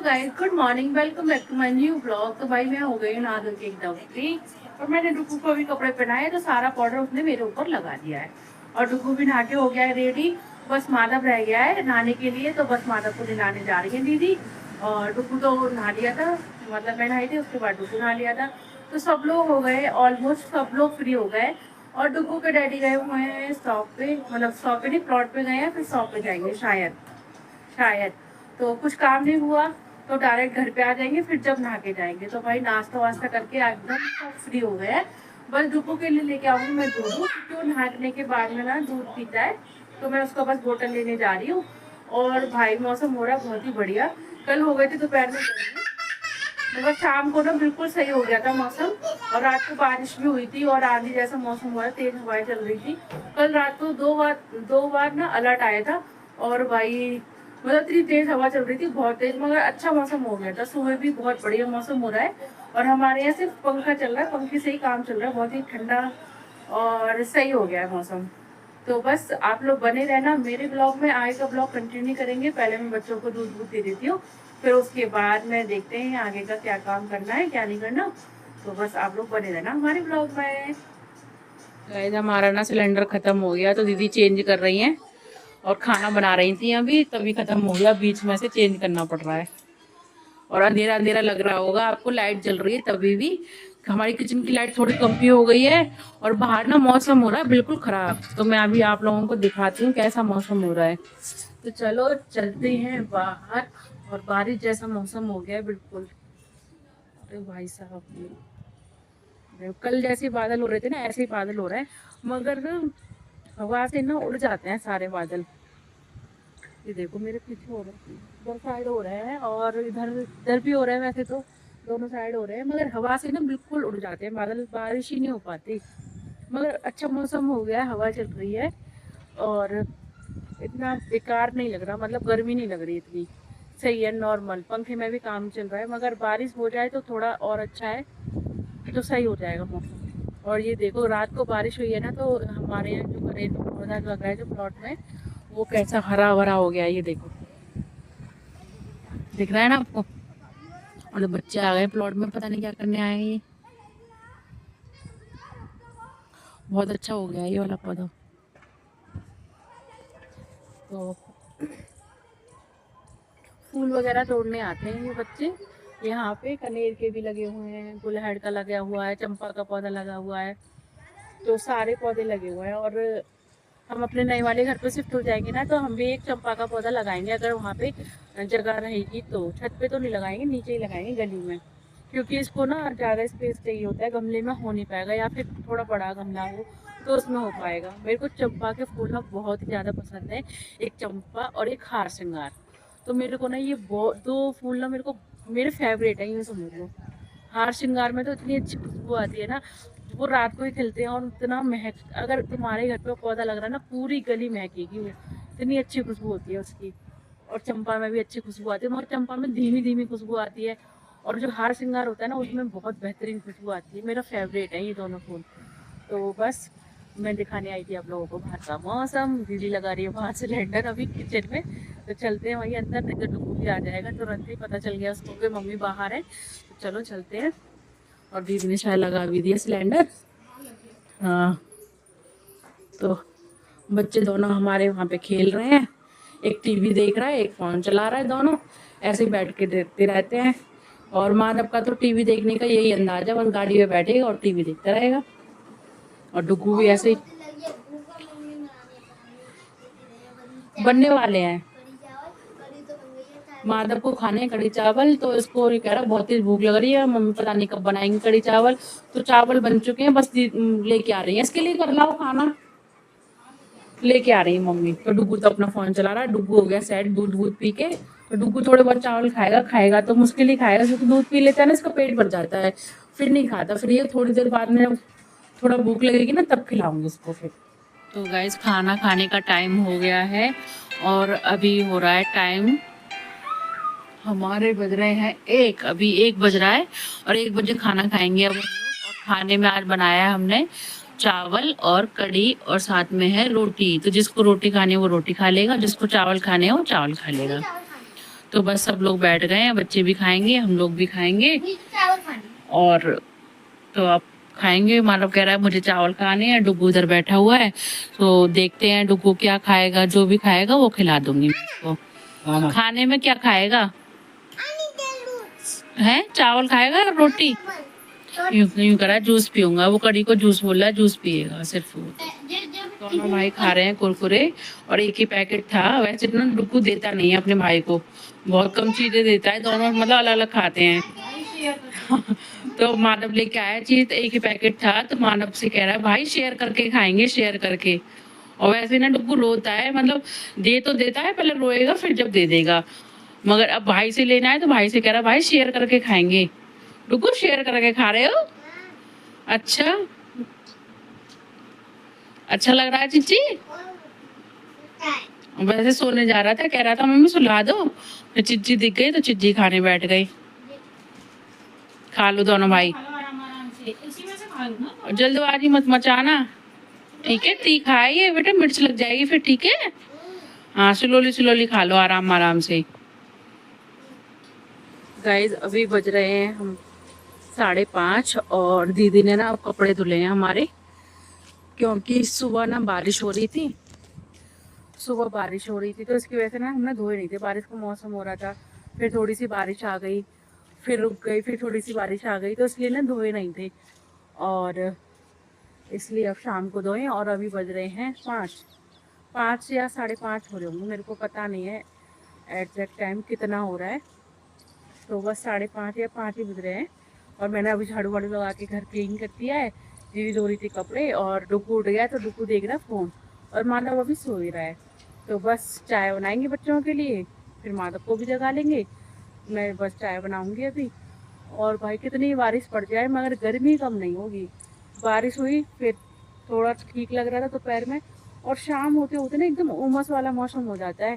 Guys, good morning, welcome back to my new blog. तो भाई मैं हो गई नहा धो के एकदम फ्री। और मैंने डुगू को भी कपड़े पहनाए तो सारा पाउडर उसने मेरे ऊपर लगा दिया है। और डुगू भी नहा के हो गया है रेडी। बस माधव रह गया है नहाने के लिए, तो बस माधव को नहलाने जा रही है दीदी। और डुगू तो नहा लिया था, मतलब मैं नहाई थी उसके बाद डुगू नहा लिया था। तो सब लोग हो गए, ऑलमोस्ट सब लोग फ्री हो गए। और डुगू के डैडी गए हुए हैं शॉप पे, मतलब शॉप पे नहीं, प्लॉट पे गए हैं, फिर शॉप पे जाएंगे शायद। शायद तो कुछ काम नहीं हुआ तो डायरेक्ट घर पे आ जाएंगे, फिर जब नहा के जाएंगे। तो भाई नाश्ता वास्ता करके एकदम सब फ्री हो गए हैं। बस डुप्पू के लिए लेके आऊंगी मैं दूध, क्योंकि वो नहाने के बाद में ना दूध पीता है, तो मैं उसका बस बोतल लेने जा रही हूँ। और भाई मौसम हो रहा है बहुत ही बढ़िया। कल हो गए थे दोपहर में गर्मी, मगर शाम को ना बिल्कुल सही हो गया था मौसम। और रात को बारिश भी हुई थी और आंधी जैसा मौसम हुआ, तेज हवाएं चल रही थी। कल रात को दो बार ना अलर्ट आया था। और भाई मतलब इतनी तेज हवा चल रही थी, बहुत तेज, मगर अच्छा मौसम हो गया था। सुबह भी बहुत बढ़िया मौसम हो रहा है। और हमारे यहाँ सिर्फ पंखा चल रहा है, पंखे से ही काम चल रहा है, बहुत ही ठंडा और सही हो गया है मौसम। तो बस आप लोग बने रहना मेरे ब्लॉग में, आगे का ब्लॉग कंटिन्यू करेंगे। पहले मैं बच्चों को दूध दूध दे देती हूँ, फिर उसके बाद में देखते हैं आगे का क्या काम करना है क्या नहीं करना। तो बस आप लोग बने रहना हमारे ब्लॉग में। गाइस हमारा ना सिलेंडर खत्म हो गया, तो दीदी चेंज कर रही हैं और खाना बना रही थी अभी, तभी खत्म हो गया, बीच में से चेंज करना पड़ रहा है। और अंधेरा अंधेरा लग रहा होगा आपको, लाइट जल रही है तभी भी। हमारी किचन की लाइट थोड़ी कम भी हो गई है। और बाहर ना मौसम हो रहा है बिल्कुल खराब, तो मैं अभी आप लोगों को दिखाती हूँ कैसा मौसम हो रहा है। तो चलो चलते हैं बाहर। और बारिश जैसा मौसम हो गया है बिल्कुल। अरे भाई साहब, कल जैसे बादल हो रहे थे ना, ऐसे ही बादल हो रहे हैं, मगर ना हवा से ना उड़ जाते हैं सारे बादल। ये देखो मेरे पीछे हो रहा है, इधर साइड हो रहे हैं और इधर इधर भी हो रहे हैं, वैसे तो दोनों साइड हो रहे हैं, मगर हवा से ना बिल्कुल उड़ जाते हैं बादल, बारिश ही नहीं हो पाती। मगर अच्छा मौसम हो गया है, हवा चल रही है और इतना बेकार नहीं लग रहा, मतलब गर्मी नहीं लग रही इतनी, सही है, नॉर्मल। पंखे में भी काम चल रहा है, मगर बारिश हो जाए तो थोड़ा और अच्छा है, तो सही हो जाएगा मौसम। और ये देखो रात को बारिश हुई है ना, तो हमारे यहाँ जो घरेलू पौधा लग रहा है जो प्लॉट में, वो कैसा हरा भरा हो गया है, ये देखो, दिख रहा है ना आपको। और बच्चे आ गए प्लॉट में, पता नहीं क्या करने आए हैं ये। बहुत अच्छा हो गया है ये वाला पौधा। तो फूल वगैरह तोड़ने आते हैं ये बच्चे। यहाँ पे कनेर के भी लगे हुए हैं, गुलहड़ का लगा हुआ है, चंपा का पौधा लगा हुआ है, तो सारे पौधे लगे हुए हैं। और हम अपने नए वाले घर पे शिफ्ट हो जाएंगे ना, तो हम भी एक चंपा का पौधा लगाएंगे, अगर वहाँ पे जगह रहेगी तो। छत पे तो नहीं लगाएंगे, नीचे ही लगाएंगे गली में, क्योंकि इसको ना ज़्यादा स्पेस चाहिए होता है, गमले में हो नहीं पाएगा, या फिर थोड़ा बड़ा गमला हो तो उसमें हो पाएगा। मेरे को चंपा के फूल ना बहुत ही ज़्यादा पसंद है, एक चंपा और एक हार श्रृंगार। तो मेरे को ना ये दो फूल ना मेरे को, मेरे फेवरेट है, यूँ समझ लो। हार श्रृंगार में तो इतनी अच्छी खुशबू आती है ना, वो रात को ही खिलते हैं और इतना महक, अगर तुम्हारे घर पे पौधा लग रहा है ना, पूरी गली महकेगी वो, इतनी अच्छी खुशबू होती है उसकी। और चंपा में भी अच्छी खुशबू आती है, मगर चंपा में धीमी धीमी खुशबू आती है। और जो हार श्रृंगार होता है ना, उसमें बहुत बेहतरीन खुशबू आती है, मेरा फेवरेट है ये दोनों फूल। तो बस मैं दिखाने आई थी आप लोगों को बाहर का मौसम। दीदी लगा रही है बाहर सिलेंडर अभी किचन में, तो चलते हैं वहीं अंदर, नहीं तो डुगू भी आ जाएगा, तुरंत ही पता चल गया उसको कि मम्मी बाहर है। तो चलो चलते हैं। और दीदी ने शायद लगा भी दिया सिलेंडर। हाँ, तो बच्चे दोनों हमारे वहाँ पे खेल रहे हैं, एक टीवी देख रहा है, एक फ़ोन चला रहा है, दोनों ऐसे ही बैठ के देखते रहते हैं। और मानव का तो टीवी देखने का यही अंदाज है, बस गाड़ी में बैठेगा और टीवी देखता रहेगा। और डुगू भी ऐसे ही बनने वाले हैं। माधव को खाने हैं कढ़ी चावल, तो इसको ये कह रहा बहुत तेज भूख लग रही है, मम्मी पता नहीं कब बनाएंगी कढ़ी चावल। तो चावल बन चुके हैं, बस लेके आ रही है, इसके लिए कर लाओ खाना, लेके आ रही है मम्मी। तो डुगू तो अपना फोन चला रहा है, डुगू हो गया सेट दूध वूध पी के। तो डुगू थोड़े बहुत चावल खाएगा, खाएगा तो मुश्किल ही खाएगा, क्योंकि दूध पी लेता है ना, इसका पेट भर जाता है, फिर नहीं खाता। फिर ये थोड़ी देर बाद में थोड़ा भूख लगेगी ना, तब खिलाऊंगी इसको फिर। तो गाइस खाना खाने का टाइम हो गया है, और अभी हो रहा है टाइम, हमारे बज रहे हैं 1, अभी 1 बज रहा है, और 1 बजे खाना खाएंगे अब हम लोग। और खाने में आज बनाया है हमने चावल और कढ़ी, और साथ में है रोटी। तो जिसको रोटी खानी है वो रोटी खा लेगा, जिसको चावल खाने हो चावल खा लेगा। तो बस सब लोग बैठ गए हैं, बच्चे भी खाएंगे, हम लोग भी खाएंगे। और तो अब खाएंगे। मानव कह रहा है मुझे चावल खाने हैं, डुगू उधर बैठा हुआ है, तो देखते हैं डुगू क्या खाएगा। जो भी खाएगा वो खिला दूंगी मैं उसको। खाने में क्या खाएगा है? चावल खाएगा या रोटी? यूं करा जूस पीऊंगा, वो कड़ी को जूस बोला, जूस पिएगा सिर्फ वो। दोनों भाई खा रहे हैं कुरकुरे, और एक ही पैकेट था। वैसे ना डुगू देता नहीं है अपने भाई को, बहुत कम चीजें देता है, दोनों मतलब अलग अलग खाते हैं। तो मानव लेके आया चीज, एक ही पैकेट था, तो मानव से कह रहा है भाई शेयर करके खाएंगे, शेयर करके। और वैसे ना डुगू रोता है, मतलब दे तो देता है, पहले रोएगा फिर जब दे देगा। मगर अब भाई से लेना है तो भाई से कह रहा है भाई शेयर करके खाएंगे। डुगू शेयर करके खा रहे हो? अच्छा, अच्छा लग रहा है चिच्ची? वैसे सोने जा रहा था, कह रहा था मम्मी सुला दो, फिर चिच्ची दिख गई तो चिच्ची खाने बैठ गई। खा लो दोनों भाई, जल्दबाजी मत मचाना, ठीक है? तीखा है ये बेटा, मिर्च लग जाएगी फिर, ठीक है? हाँ स्लोली स्लोली खा लो, आराम आराम से। गाइज अभी बज रहे हैं हम 5:30, और दीदी ने ना अब कपड़े धुले हैं हमारे, क्योंकि सुबह ना बारिश हो रही थी, सुबह बारिश हो रही थी, तो इसकी वजह से ना हमने धोए नहीं थे। बारिश का मौसम हो रहा था, फिर थोड़ी सी बारिश आ गई, फिर रुक गई, फिर थोड़ी सी बारिश आ गई, तो इसलिए ना धोए नहीं थे, और इसलिए अब शाम को धोए। और अभी बज रहे हैं 5 या 5:30 हो रहे होंगे, मेरे को पता नहीं है एग्जैक्ट टाइम कितना हो रहा है, तो बस 5:30 या 5 ही बज रहे हैं। और मैंने अभी झाड़ू वाड़ू लगा के घर क्लीन कर दिया है। दीदी धो रही थी कपड़े, और डुगू उठ गया, तो डुगू देख रहा फ़ोन, और माधव अभी सो ही रहा है। तो बस चाय बनाएंगे बच्चों के लिए, फिर माधव को भी जगा लेंगे। मैं बस चाय बनाऊंगी अभी। और भाई कितनी बारिश पड़ जाए मगर गर्मी कम नहीं होगी। बारिश हुई, फिर थोड़ा ठीक लग रहा था दोपहर में, और शाम होते होते ना एकदम उमस वाला मौसम हो जाता है,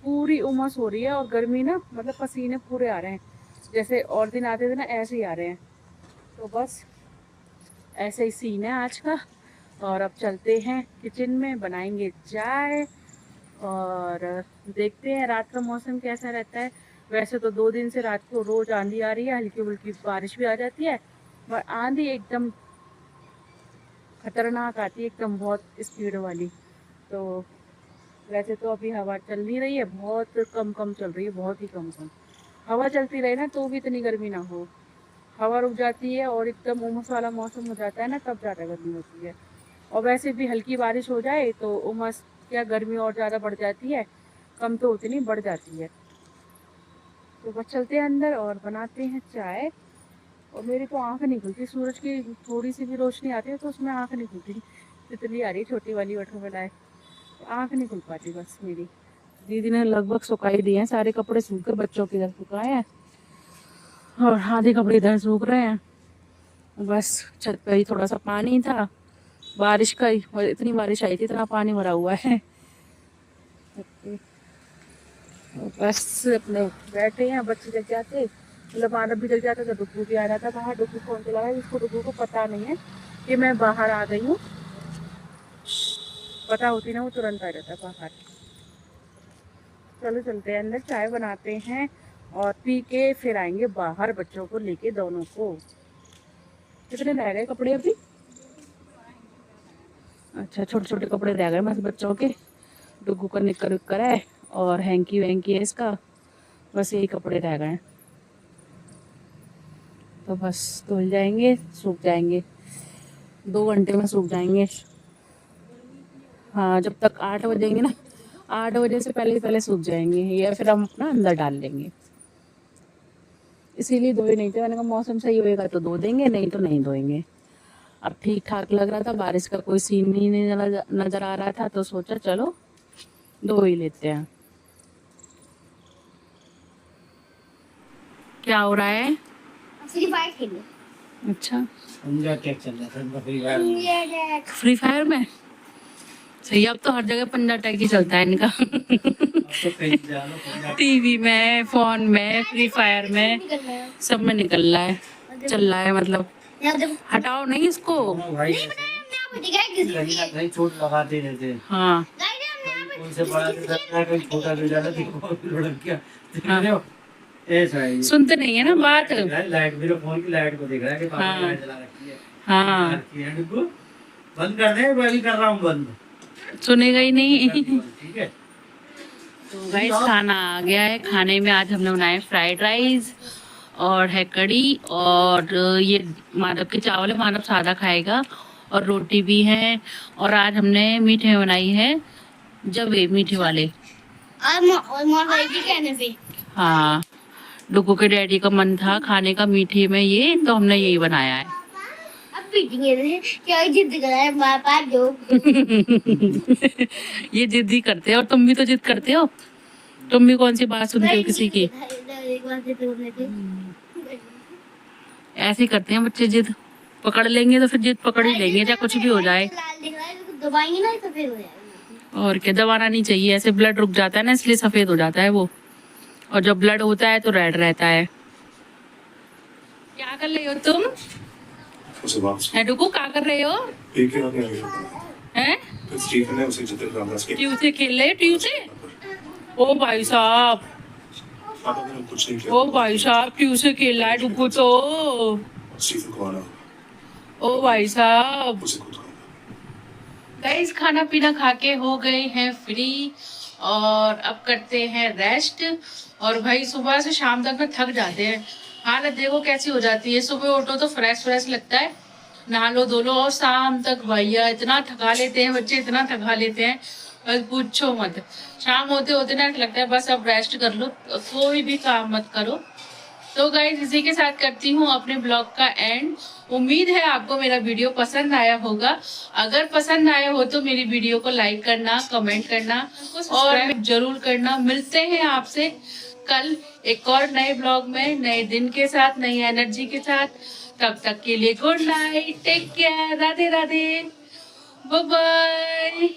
पूरी उमस हो रही है, और गर्मी ना मतलब पसीने पूरे आ रहे हैं, जैसे और दिन आते थे ना ऐसे ही आ रहे हैं। तो बस ऐसे ही सीन है आज का। और अब चलते हैं किचन में, बनाएंगे चाय, और देखते हैं रात का मौसम कैसा रहता है। वैसे तो 2 दिन से रात को रोज आंधी आ रही है, हल्की फुल्की बारिश भी आ जाती है, पर आंधी एकदम खतरनाक आती है, एकदम बहुत स्पीड वाली। तो वैसे तो अभी हवा चल नहीं रही है, बहुत कम कम चल रही है, बहुत ही कम कम। हवा चलती रहे ना तो भी इतनी गर्मी ना हो, हवा रुक जाती है और एकदम उमस वाला मौसम हो जाता है ना, तब ज़्यादा गर्मी होती है। और वैसे भी हल्की बारिश हो जाए तो उमस क्या गर्मी और ज़्यादा बढ़ जाती है, कम तो उतनी बढ़ जाती है। तो बस चलते हैं अंदर और बनाते हैं चाय। और मेरी तो आँख नहीं खुलती, सूरज की थोड़ी सी भी रोशनी आती है तो उसमें आँख नहीं खुलती, तितली आ रही है छोटी वाली बटरफ्लाई, तो आँख नहीं खुल पाती बस मेरी। दीदी ने लगभग सुखाई दिए हैं, सारे कपड़े सूख कर बच्चों के इधर सुखाए हैं, और आधे कपड़े इधर सूख रहे हैं। बस छत पे ही थोड़ा सा पानी था बारिश का ही, और इतनी बारिश आई थी, इतना पानी भरा हुआ है। बस अपने बैठे हैं, बच्चे जग जाते, मतलब मानव भी जग जाता तो डुगू भी आ रहा था बाहर। डुगू फोन चला रहा है, जिसको डुगू को पता नहीं है कि मैं बाहर आ गई हूँ, पता होती ना वो तुरंत आ जाता बाहर। चलो चलते हैं अंदर, चाय बनाते हैं और पी के फिर आएंगे बाहर बच्चों को लेके, दोनों को। कितने रह गए कपड़े अभी? अच्छा छोटे छोटे कपड़े रह गए बस बच्चों के। डुगू का निक्कर उक्कर है और हैंकी वैंकी है इसका, बस यही कपड़े रह गए हैं। तो बस धुल जाएंगे, सूख जाएंगे, 2 घंटे में सूख जाएंगे। हाँ जब तक 8 बजेंगे ना, 8 बजे से पहले सूख जाएंगे, या फिर हम अपना अंदर डाल लेंगे। इसीलिए धोए नहीं थे, मैंने कहा मौसम सही होएगा तो धो देंगे, नहीं तो नहीं धोएंगे। अब ठीक ठाक लग रहा था, बारिश का कोई सीन ही नहीं नज़र आ रहा था, तो सोचा चलो धो ही लेते हैं। क्या हो रहा है? फ्री फायर खेल। अच्छा क्या चल रहा है फ्री फायर में? सही, अब तो हर जगह पंजा टैग ही चलता है इनका। टीवी में, फोन में, फ्री फायर में, सब में निकल रहा है, चल रहा है मतलब। हटाओ नहीं इसको। चोट लगाते रहते। हाँ उनसे बड़ा भी करना है, कोई छोटा भी डाला देखो लुढ़क गया। देख रहे हो? ऐसा है ये। सुनते नहीं है ना बात। लाइट मेरे फोन की लाइट को देख रहा है कि पापा हाँ। ने लाइट जला रखी है। हाँ रखी है डुगू। बंद कर दे, मैं भी कर रहा हूँ बंद। सुनेगा ही नहीं। ठीक है। तो गाइस खाना आ गया है। खाने में आज हमने बनाए फ्राइड राइस और है कड़ी, और ये मानव के चावल है, मानव सादा खाएगा, और रोटी भी है। और आज हमने मीठे में बनाई है जबे मीठे वाले। कहने से हाँ, डुगू के डैडी का मन था खाने का मीठे में ये, तो हमने यही बनाया है। अब पीटेंगे क्या जिद कर रहा है पापा दो। ये जिद ही करते हैं, और तुम भी तो जिद करते हो। तुम भी कौन सी बात सुनते हो किसी की? ऐसे ही करते हैं बच्चे, जिद पकड़ लेंगे तो फिर जिद पकड़ ही लेंगे, चाहे कुछ भी हो जाए। दबाएंगे ना तो फिर हो जाएगा। और क्या, दबाना नहीं चाहिए, ऐसे ब्लड रुक जाता है ना, इसलिए सफेद हो जाता है वो। और जब ब्लड होता है तो रेड रहता है। क्या कर रहे हो तुम? डुगू क्या कर रहे हो? हैं? ट्यूसे खेल रहे हो? ट्यूसे? ओ भाई साहब, ओ भाई साहब, ट्यूसे खेल रहा है डुगू तो। ओ भाई साहब। गाइस खाना पीना खा के हो गए हैं फ्री, और अब करते हैं रेस्ट। और भाई सुबह से शाम तक में थक जाते हैं, हालत देखो कैसी हो जाती है। सुबह उठो तो फ्रेश फ्रेश लगता है, नहा लो धो लो, और शाम तक भैया इतना थका लेते हैं बच्चे, इतना थका लेते हैं बस पूछो मत। शाम होते होते ना लगता है बस अब रेस्ट कर लो, कोई भी काम मत करो। तो गाइस इसी के साथ करती हूँ अपने ब्लॉग का एंड। उम्मीद है आपको मेरा वीडियो पसंद आया होगा। अगर पसंद आया हो तो मेरी वीडियो को लाइक करना, कमेंट करना और जरूर करना। मिलते हैं आपसे कल एक और नए ब्लॉग में, नए दिन के साथ, नई एनर्जी के साथ। तब तक के लिए good night, take care, Radhe Radhe, bye bye.